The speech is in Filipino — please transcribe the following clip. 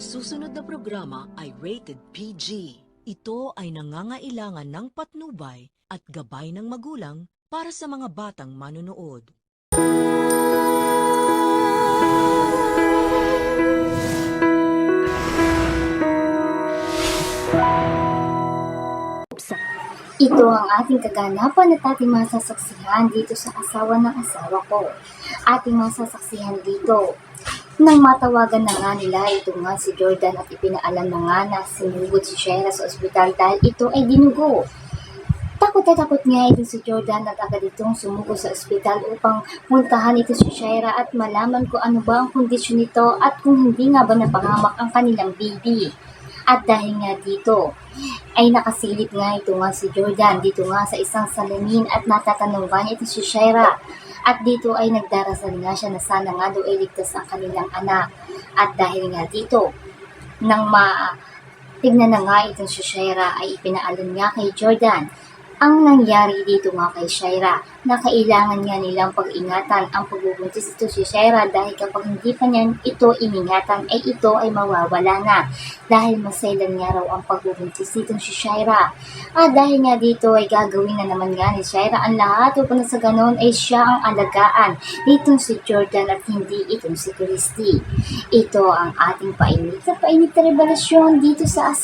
Ang susunod na programa ay rated PG. Ito ay nangangailangan ng patnubay at gabay ng magulang para sa mga batang manonood. Ito ang ating kaganapan at ating masasaksihan dito sa asawa ng asawa ko. Ating masasaksihan dito nang matawagan na nga nila ito nga si Jordan at ipinaalam na nga na sinugod si Shaira sa ospital dahil ito ay dinugo. Takot na takot nga ito si Jordan at agad itong sumuko sa ospital upang puntahan ito si Shaira at malaman kung ano ba ang kondisyon nito at kung hindi nga ba napahamak ang kanilang baby. At dahil nga dito, ay nakasilip nga ito nga si Jordan dito nga sa isang salamin at natatanungan ito si Shaira. At dito ay nagdarasal nga siya na sana nga daw ay ligtas ang kanilang anak. At dahil nga dito, nang tignan na nga itong si Shaira ay ipinaalam nga kay Jordan ang nangyari dito nga kay Shaira na kailangan nga nilang pag-ingatan ang pagbubuntis ito si Shaira dahil kapag hindi pa niyan ito iningatan ay ito ay mawawala na dahil maselan nga raw ang pagbubuntis nitong si Shaira. At dahil nga dito ay gagawin na naman nga ni Shaira ang lahat upang sa ganon ay siya ang alagaan nitong si Jordan at hindi itong si Christy. Ito ang ating painit na revelasyon dito sa